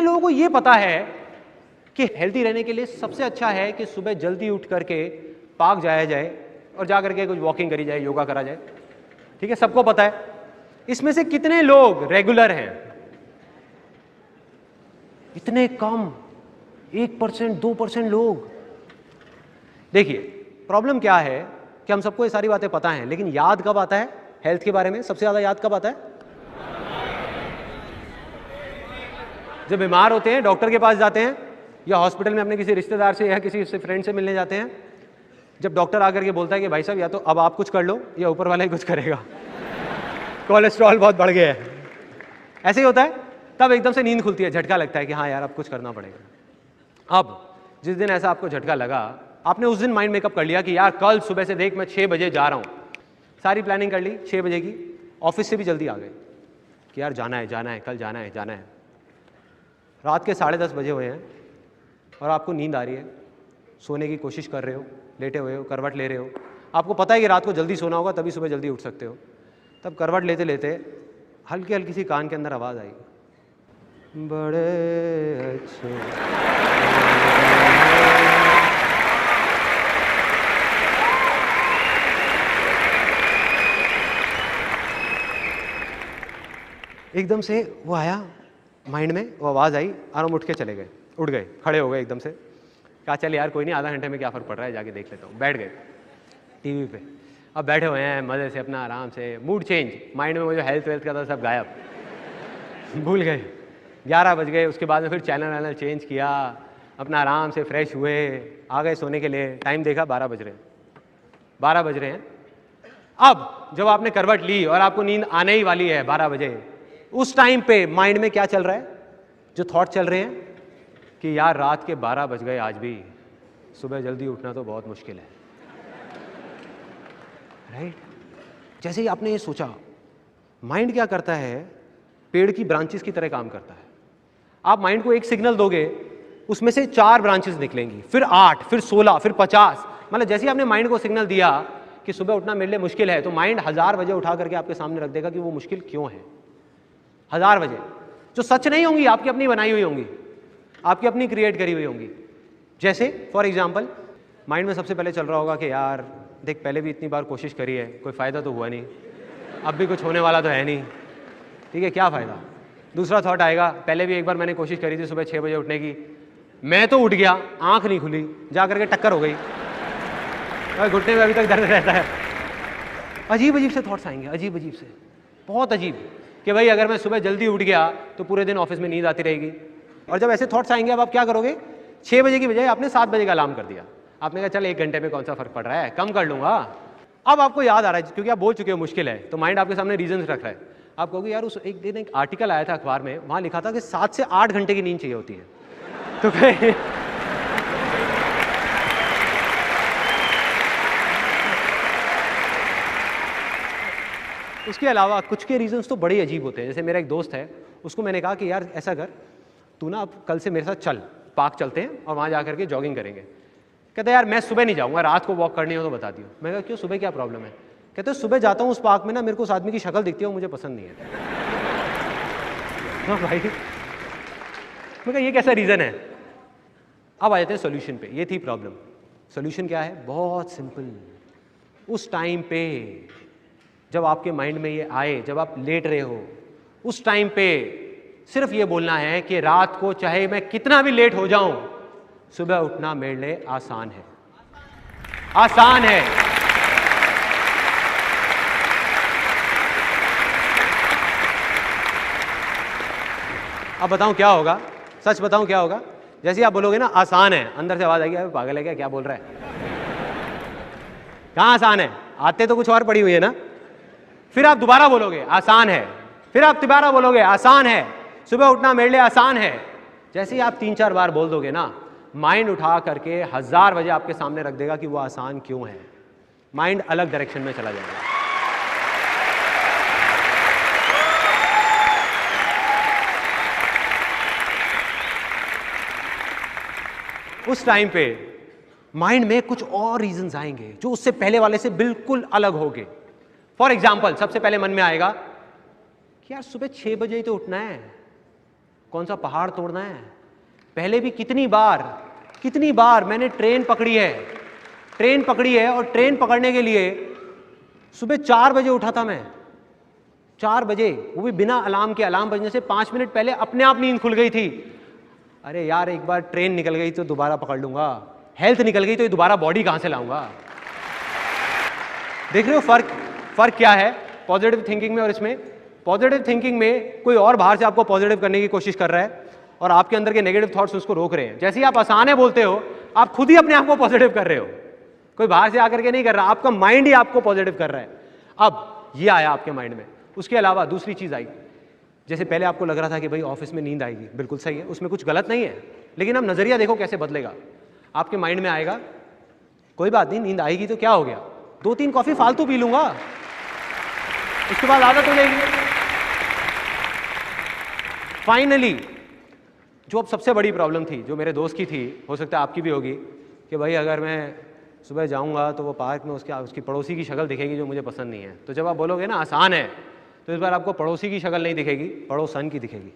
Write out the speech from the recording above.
कितने लोगों को ये पता है कि हेल्दी रहने के लिए सबसे अच्छा है कि सुबह जल्दी उठ करके पार्क जाया जाए और जा करके कुछ वॉकिंग करी जाए, योगा करा जाए? ठीक है, सबको पता है। इसमें से कितने लोग रेगुलर हैं? इतने कम, 1%, 2% लोग। देखिए प्रॉब्लम क्या है कि हम सबको ये सारी बातें पता हैं, लेकिन याद कब आता है हेल्थ के बारे में? सबसे ज्यादा याद कब आता है? जब बीमार होते हैं, डॉक्टर के पास जाते हैं, या हॉस्पिटल में अपने किसी रिश्तेदार से या किसी फ्रेंड से मिलने जाते हैं। जब डॉक्टर आकर के बोलता है कि भाई साहब या तो अब आप कुछ कर लो या ऊपर वाला ही कुछ करेगा, कोलेस्ट्रॉल बहुत बढ़ गया है, ऐसे ही होता है, तब एकदम से नींद खुलती है, झटका लगता है कि हाँ यार अब कुछ करना पड़ेगा। अब जिस दिन ऐसा आपको झटका लगा, आपने उस दिन माइंड मेकअप कर लिया कि यार कल सुबह से देख मैं 6 बजे जा रहा हूँ, सारी प्लानिंग कर ली 6 बजे की, ऑफिस से भी जल्दी आ गए कि यार जाना है, कल जाना है। रात के 10:30 बजे हुए हैं और आपको नींद आ रही है, सोने की कोशिश कर रहे हो, लेटे हुए हो, करवट ले रहे हो, आपको पता है कि रात को जल्दी सोना होगा तभी सुबह जल्दी उठ सकते हो। तब करवट लेते लेते हल्की हल्की सी कान के अंदर आवाज़ आई, बड़े अच्छे। एकदम से वो आया माइंड में, वो आवाज़ आई और हम उठ के चले गए, उठ गए, खड़े हो गए एकदम से। कहा चल यार कोई नहीं, आधा घंटे में क्या फ़र्क पड़ रहा है, जाके देख लेता हूँ। बैठ गए टीवी पे, अब बैठे हुए हैं मज़े से अपना आराम से, मूड चेंज, माइंड में वो जो हेल्थ वेल्थ का था सब गायब, भूल गए। 11 बज गए, उसके बाद में फिर चैनल चेंज किया, अपना आराम से फ्रेश हुए, आ गए सोने के लिए। टाइम देखा 12 बज रहे हैं। अब जब आपने करवट ली और आपको नींद आने ही वाली है 12 बजे, उस टाइम पे माइंड में क्या चल रहा है? जो थॉट चल रहे हैं कि यार रात के 12 बज गए आज भी, सुबह जल्दी उठना तो बहुत मुश्किल है, राइट? जैसे ही आपने ये सोचा, माइंड क्या करता है? पेड़ की ब्रांचेस की तरह काम करता है। आप माइंड को एक सिग्नल दोगे, उसमें से 4 ब्रांचेस निकलेंगी, फिर 8, फिर 16, फिर 50। मतलब जैसे ही आपने माइंड को सिग्नल दिया कि सुबह उठना मेरे लिए मुश्किल है, तो माइंड 1000 बजे उठा करके आपके सामने रख देगा कि वो मुश्किल क्यों है। 1000 बजे जो सच नहीं होंगी, आपकी अपनी बनाई हुई होंगी, आपकी अपनी क्रिएट करी हुई होंगी। जैसे फॉर एग्जाम्पल माइंड में सबसे पहले चल रहा होगा कि यार देख पहले भी इतनी बार कोशिश करी है, कोई फ़ायदा तो हुआ नहीं, अब भी कुछ होने वाला तो है नहीं, ठीक है क्या फ़ायदा। दूसरा थॉट आएगा, पहले भी एक बार मैंने कोशिश करी थी सुबह 6 बजे उठने की, मैं तो उठ गया, आंख नहीं खुली, जा करके टक्कर हो गई और घुटने में अभी तक दर्द रहता है। अजीब अजीब से थॉट्स आएंगे, अजीब अजीब से, बहुत अजीब, कि भाई अगर मैं सुबह जल्दी उठ गया तो पूरे दिन ऑफिस में नींद आती रहेगी। और जब ऐसे थॉट्स आएंगे, अब आप क्या करोगे? 6 बजे की बजाय आपने 7 बजे का अलार्म कर दिया। आपने कहा चल 1 घंटे में कौन सा फर्क पड़ रहा है, कम कर लूंगा। अब आपको याद आ रहा है, क्योंकि आप बोल चुके हो मुश्किल है, तो माइंड आपके सामने रीजंस रख रहा है। आप कहोगे यार उस एक दिन एक आर्टिकल आया था अखबार में, वहां लिखा था कि 7 से 8 घंटे की नींद चाहिए होती है। तो उसके अलावा कुछ के रीजंस तो बड़े अजीब होते हैं। जैसे मेरा एक दोस्त है, उसको मैंने कहा कि यार ऐसा कर, तू ना अब कल से मेरे साथ चल, पार्क चलते हैं और वहाँ जा करके जॉगिंग करेंगे। कहते यार मैं सुबह नहीं जाऊँगा, रात को वॉक करनी हो तो बता दियो। मैं कहा क्यों, सुबह क्या प्रॉब्लम है? कहते सुबह जाता हूँ उस पार्क में ना, मेरे को उस आदमी की शक्ल दिखती है, वो मुझे पसंद नहीं है। हाँ भाई, मैं कहा ये कैसा रीज़न है? अब आ जाते हैं सोल्यूशन पे। ये थी प्रॉब्लम। सोल्यूशन क्या है? बहुत सिंपल। उस टाइम पे जब आपके माइंड में ये आए, जब आप लेट रहे हो, उस टाइम पे सिर्फ ये बोलना है कि रात को चाहे मैं कितना भी लेट हो जाऊं, सुबह उठना मेरे लिए आसान है, आसान है। अब बताऊं क्या होगा? सच बताऊं क्या होगा? जैसे आप बोलोगे ना आसान है, अंदर से आवाज आएगी अबे पागल है क्या बोल रहा है? कहां आसान है? आते तो कुछ और पड़ी हुई है ना। फिर आप दोबारा बोलोगे आसान है, फिर आप दोबारा बोलोगे आसान है, सुबह उठना मेरे लिए आसान है। जैसे ही आप 3-4 बार बोल दोगे ना, माइंड उठा करके 1000 बजे आपके सामने रख देगा कि वो आसान क्यों है। माइंड अलग डायरेक्शन में चला जाएगा। उस टाइम पे माइंड में कुछ और रीजंस आएंगे जो उससे पहले वाले से बिल्कुल अलग होंगे। फॉर एग्जाम्पल, सबसे पहले मन में आएगा कि यार सुबह 6 बजे ही तो उठना है, कौन सा पहाड़ तोड़ना है। पहले भी कितनी बार मैंने ट्रेन पकड़ी है और ट्रेन पकड़ने के लिए सुबह 4 बजे उठा था मैं, 4 बजे, वो भी बिना अलार्म के। अलार्म बजने से 5 मिनट पहले अपने आप नींद खुल गई थी। अरे यार, एक बार ट्रेन निकल गई तो दोबारा पकड़ लूंगा, हेल्थ निकल गई तो दोबारा बॉडी कहां से लाऊंगा। देख रहे हो फर्क क्या है पॉजिटिव थिंकिंग में और इसमें। पॉजिटिव थिंकिंग में कोई और बाहर से आपको पॉजिटिव करने की कोशिश कर रहा है और आपके अंदर के नेगेटिव थॉट्स उसको रोक रहे हैं। जैसे ही आप आसान है बोलते हो, आप खुद ही अपने आप को पॉजिटिव कर रहे हो, कोई बाहर से आकर के नहीं कर रहा, आपका माइंड ही आपको पॉजिटिव कर रहा है। अब ये आया आपके माइंड में। उसके अलावा दूसरी चीज आई, जैसे पहले आपको लग रहा था कि भाई ऑफिस में नींद आएगी, बिल्कुल सही है, उसमें कुछ गलत नहीं है, लेकिन अब नजरिया देखो कैसे बदलेगा। आपके माइंड में आएगा कोई बात नहीं, नींद आएगी तो क्या हो गया, 2-3 कॉफी फालतू पी लूंगा, उसके बाद आदत हो जाएगी। फाइनली जो अब सबसे बड़ी प्रॉब्लम थी, जो मेरे दोस्त की थी, हो सकता है आपकी भी होगी, कि भाई अगर मैं सुबह जाऊंगा तो वो पार्क में उसकी पड़ोसी की शक्ल दिखेगी जो मुझे पसंद नहीं है। तो जब आप बोलोगे ना आसान है, तो इस बार आपको पड़ोसी की शक्ल नहीं दिखेगी, पड़ोसन की दिखेगी।